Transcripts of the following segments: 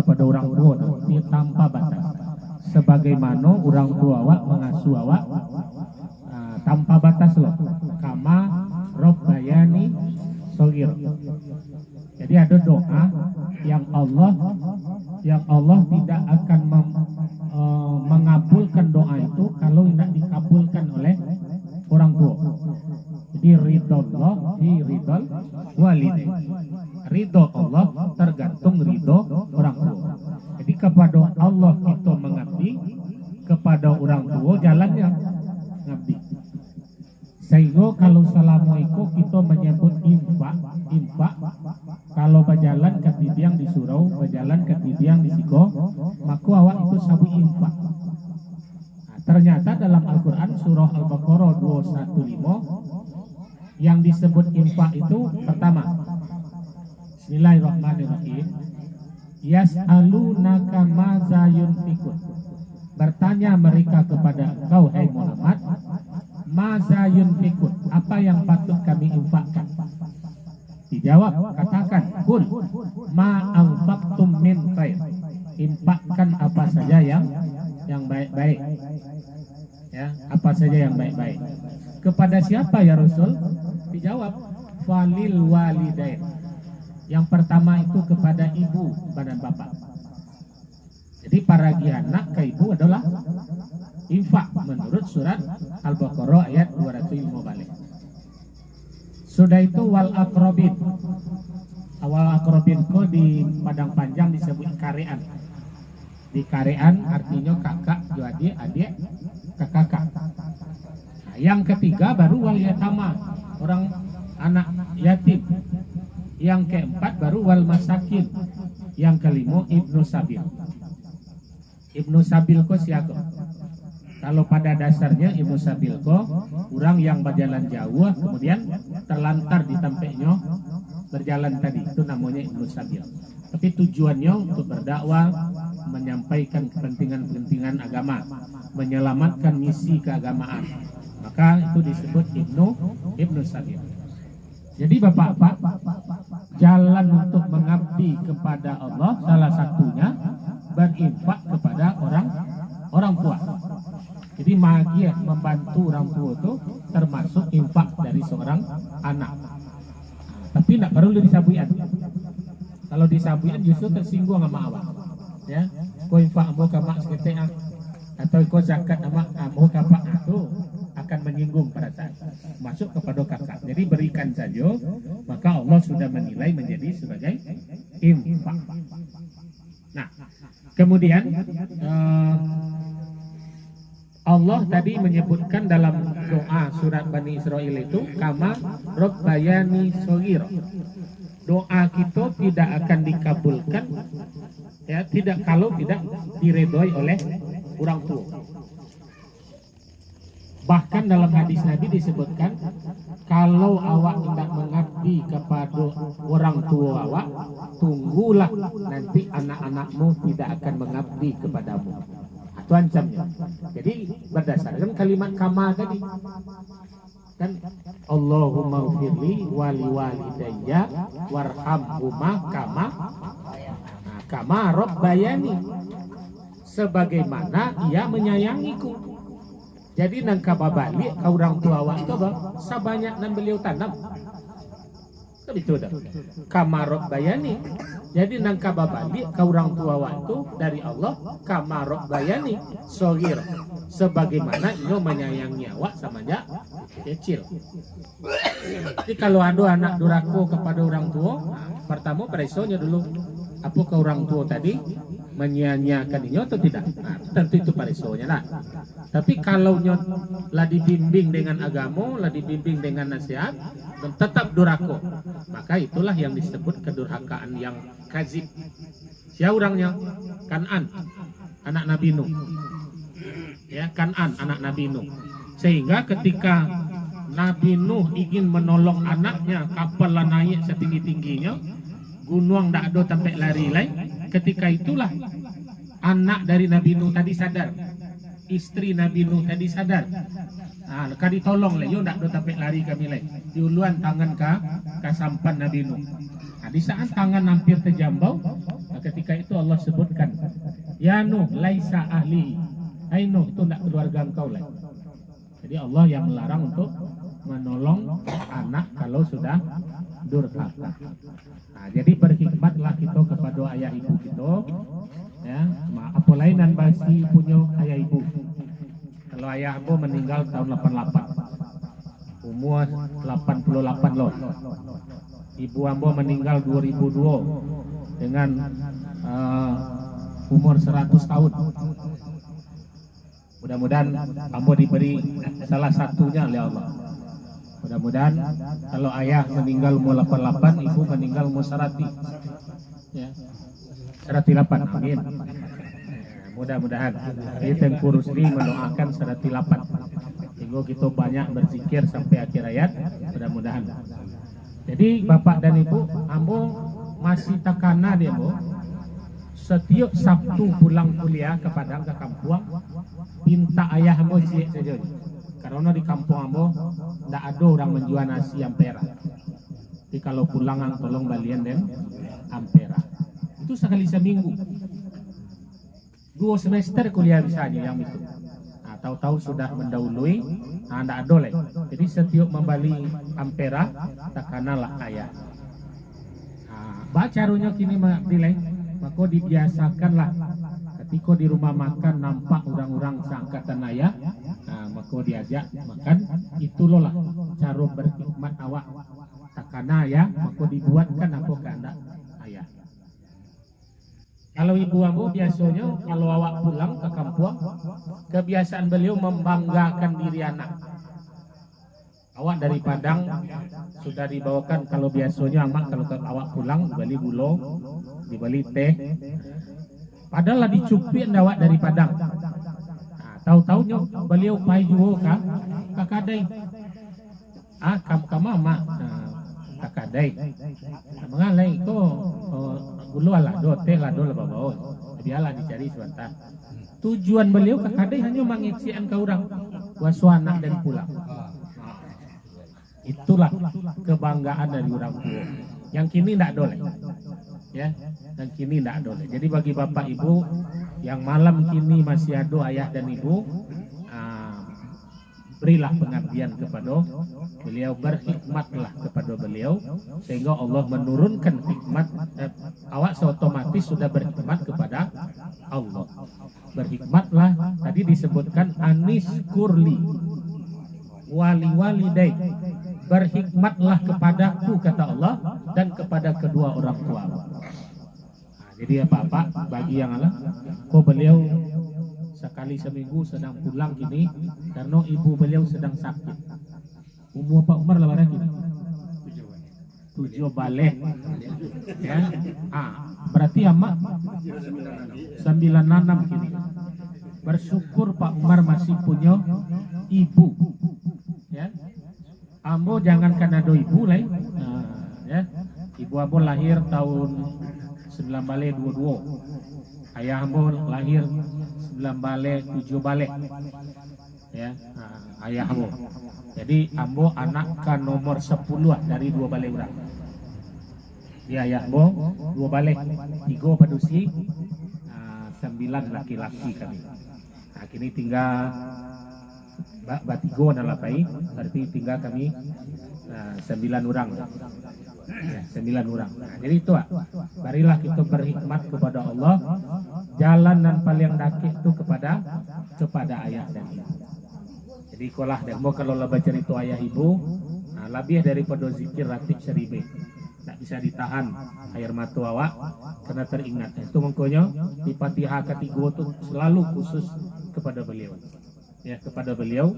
kepada orang tua tanpa batas. Sebagaimana orang tua awak mengasuh awak tanpa batas loh. Kama Rabbayani Shaghira. Jadi ada doa yang Allah tidak akan mengabulkan doa itu kalau tidak dikabulkan oleh orang tua. Jadi ridho fi ridhol walidain. Ridho Allah tergantung ridho orang tua. Jadi kepada Allah kita mengabdi, kepada orang tua jalannya ngabdi. Sehingga kalau salamualaikum kita menyebut infak. Kalau berjalan ke tidiang di surau, berjalan ke tidiang di siko, maka awak itu sabu infak. Nah, ternyata dalam Al-Quran surah Al-Baqarah 215 yang disebut infak itu pertama, Bismillahirrahmanirrahim. Yas'alunaka maza yunfikun. Bertanya mereka kepada engkau, hai Muhammad, maza yunfikun, apa yang patut kami infakkan? Dijawab, katakan, kul ma anfaqtum min khair. Infakkan apa saja yang baik-baik. Ya, apa saja yang baik-baik. Kepada siapa ya Rasul? Dijawab, falil walidain. Yang pertama itu kepada ibu dan bapak. Jadi para anak ke ibu adalah infak menurut surat Al-Baqarah ayat 215. Sudah itu wal akrobin. Awal akrobin ko di Padang Panjang disebut karean. Di karean artinya kakak, adik, kakak. Nah, yang ketiga baru wal yatama, orang anak yatim. Yang keempat baru wal masakin. Yang kelima ibnu sabil. Ibnu sabil ko siapa? Kalau pada dasarnya Ibnu Sabil ko orang yang berjalan jauh kemudian terlantar di tempatnya berjalan tadi, itu namanya Ibnu Sabil. Tapi tujuannya untuk berdakwah, menyampaikan kepentingan agama, menyelamatkan misi keagamaan. Maka itu disebut Ibnu Sabil. Jadi Bapak-bapak, jalan untuk mengabdi kepada Allah salah satunya berinfak kepada orang tua. Jadi magiah membantu orang tua itu termasuk infak dari seorang anak. Tapi tidak perlu disabuian. Kalau disabuian justru tersinggung sama awak. Ya, kau infak ambo kamak seketika atau kau zakat ambo kamak itu akan menyinggung perasaan. Masuk kepada kakak. Jadi berikan saja, maka Allah sudah menilai menjadi sebagai infak. Nah, kemudian Allah tadi menyebutkan dalam doa surat Bani Israel itu kama Rabbayani Shaghira. Doa kita tidak akan dikabulkan ya, kalau tidak diredoi oleh orang tua. Bahkan dalam hadis Nabi disebutkan kalau awak tidak mengabdi kepada orang tua awak, tunggulah nanti anak-anakmu tidak akan mengabdi kepadamu. Itu ancamnya. Jadi berdasarkan kalimat kama tadi kan, Allahumma ghfirli wali walidayya warhamhuma kama rabbayani, sebagaimana ia menyayangiku. Jadi nang kababali ka orang tua awak itu sabanyak nan beliau tanam. Itu dah. Kama rabbayani. Jadi nang kababali ka orang tua awak itu dari Allah kama rabbayani shaghira, sebagaimana ia menyayangi awak samanya kecil. Jadi kalau ada anak durhaka kepada orang tua, pertama perisonya dulu, apa ke orang tua tadi menyia-nyiakan ini atau tidak? Nah, tentu itu perisonya lah. Tapi kalau lah dibimbing dengan agama, lah dibimbing dengan nasihat, dan tetap durhaka, maka itulah yang disebut kedurhakaan yang kazib. Siapa orangnya? Kan'an, anak Nabi Nuh. Ya, Kan'an, anak Nabi Nuh. Sehingga ketika Nabi Nuh ingin menolong anaknya, kapal lah naik setinggi-tingginya, gunung tak ada tempat lari lain. Ketika itulah anak dari Nabi Nuh tadi sadar, istri Nabi Nuh tadi sadar. Nah, kadi tolong lah, yo tak ada tempat lari kami lain. Diuluan tangan ka sampan Nabi Nuh. Nah, di saat tangan hampir terjambau, ketika ketika itu Allah sebutkan, ya Nuh laisa ahli, hai Nuh itu tidak keluarga engkau lah. Jadi Allah yang melarang untuk menolong anak kalau sudah durhaka. Nah, jadi berhikmatlah kita kepada ayah ibu kita, ya, apa lainan basi punya ayah ibu. Kalau ayah ibu meninggal tahun 88, umur 88 loh. Ibu ambo meninggal 2002 dengan umur 100 tahun. Mudah-mudahan ambo diberi salah satunya oleh Allah. Mudah-mudahan kalau ayah meninggal umur 88, ibu meninggal umur 100. Ya. 108. Amin. Mudah-mudahan kita Tengku Rusdi mendoakan 108. Sehingga kita banyak berzikir sampai akhir ayat. Mudah-mudahan. Jadi bapak dan ibu, ambo masih takana dia bu. Setiap Sabtu pulang kuliah ke Padang ke kampung, minta ayah ambo cik saja. Karena di kampung ambo tidak ada orang menjual nasi ampera. Jadi kalau pulang tolong balian dan ampera. Itu sekali seminggu. 2 semester kuliah bisa aja yang itu. Nah, tahu-tahu sudah mendahului, tidak ada lagi. Jadi setiap membeli ampera, takanalah ayah. Nah, caranya kini dilai, maka dibiasakanlah ketika di rumah makan nampak orang-orang seangkatan ayah, nah, maka diajak makan. Itulah cara berhikmat awak. Takana ayah, maka dibuatkan apa kehendak ayah. Kalau ibu ambo biasanya kalau awak pulang ke kampung, kebiasaan beliau membanggakan diri anak. Awak dari Padang sudah dibawakan, kalau biasanya amak kalau awak pulang dibeli gula, dibeli teh. Padahal dicupin awak dari Padang. Nah, tahu-tahunya beliau pai juo ka kakadai. Kamu amak kakadai. Mengalai ko gulu ala do teh la do bawa. Biarlah dicari sebentar. Tujuan beliau kakadai hanya mengiksian ke orang waswana dan pulang. Itulah kebanggaan dari orang tua. Yang kini tidak boleh, ya. Dan kini tidak boleh. Jadi bagi bapak ibu yang malam kini masih ada ayah dan ibu, berilah pengabdian kepada beliau, berhikmatlah kepada beliau, sehingga Allah menurunkan hikmat. Awak seotomatis sudah berhikmat kepada Allah. Berhikmatlah, tadi disebutkan anis kurli wali walidai, berhikmatlah kepadaku kata Allah dan kepada kedua orang tua. Nah, jadi apa-apa bagi yang Allah, kok beliau sekali seminggu sedang pulang kini karena ibu beliau sedang sakit. Umur Pak Umar lah barang kini 7 balik, ya. Berarti amak 96 kini. Bersyukur Pak Umar masih punya ibu, ya. Ambo jangan karena do ibu lah, ya. Ibu ambo lahir tahun 1922, ayah ambo lahir 9 balik 7 balik, ya. Ayah ambo. Jadi ambo anak ke nomor 10 dari 2 balik orang. Dia ayah ambo 2 balik, 3 padusi, 9 laki-laki kami. Nah, kini tinggal batigo adalah baik, berarti tinggal kami 9 orang, ya, 9 orang. Nah, jadi itu, marilah kita berhikmat kepada Allah. Jalan dan paling dakik itu kepada ayah dan ibu. Jadi kolah demo kalau lebih cerita ayah ibu, lebih daripada zikir ratib seribe, tak bisa ditahan air mata awak karena teringat. Itu mengkonyo di Fatihah ketiga itu selalu khusus kepada beliau. Ya, kepada beliau.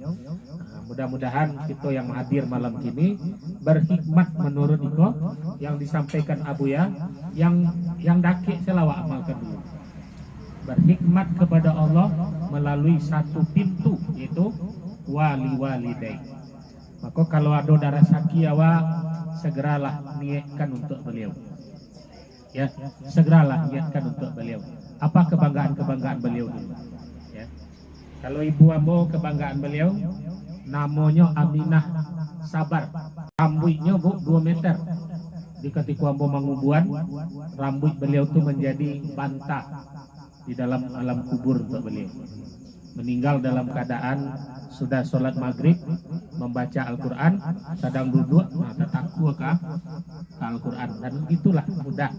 Mudah-mudahan kita yang hadir malam kini berhikmat menurut iko yang disampaikan Abu ya, yang dakik selawat amalkan dulu. Berhikmat kepada Allah melalui satu pintu, yaitu wali walidai. Maka kalau ada darah saki awak, segeralah niatkan untuk beliau. Ya, segeralah niatkan untuk beliau. Apa kebanggaan beliau dulu? Kalau ibu ambo kebanggaan beliau, namanya Aminah Sabar. Rambutnya 2 meter. Di ketika ambo mangubuan, rambut beliau itu menjadi bantah di dalam alam kubur untuk beliau. Meninggal dalam keadaan sudah sholat maghrib, membaca Al-Quran, sedang duduk, nah tertaku ke Al-Quran, dan itulah mudah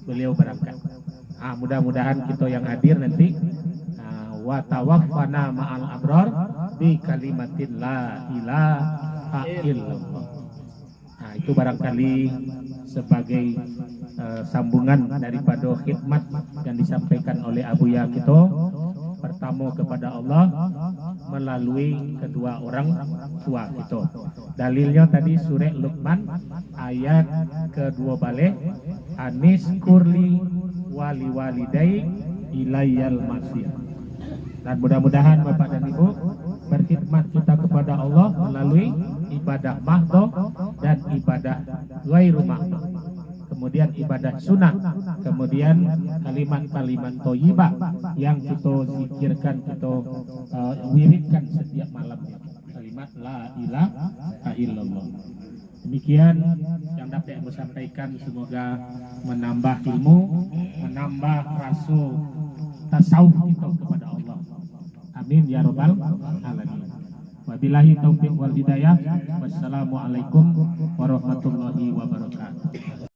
beliau berangkat. Mudah-mudahan kita yang hadir nanti wa tawaffana ma'al abrar bi kalimatin la ilaha illallah. Itu barangkali sebagai sambungan daripada khidmat yang disampaikan oleh Abuya kita. Pertama kepada Allah melalui kedua orang tua kita. Dalilnya tadi surah Luqman ayat kedua balik, anis kurli wali walidai ilayyal masir. Dan mudah-mudahan Bapak dan Ibu berkhidmat kita kepada Allah melalui ibadah mahdoh dan ibadah ghairu mahdoh, kemudian ibadah sunnah, kemudian kalimat-kalimat thayyibah yang kita zikirkan, kita wiridkan setiap malamnya, kalimat la ilaha illallah. Demikian yang dapat saya sampaikan, semoga menambah ilmu, menambah rasa tasawuf kita kepada Allah. Amin ya rabbal alamin. Wabillahi taufiq wal hidayah. Wassalamualaikum warahmatullahi wabarakatuh.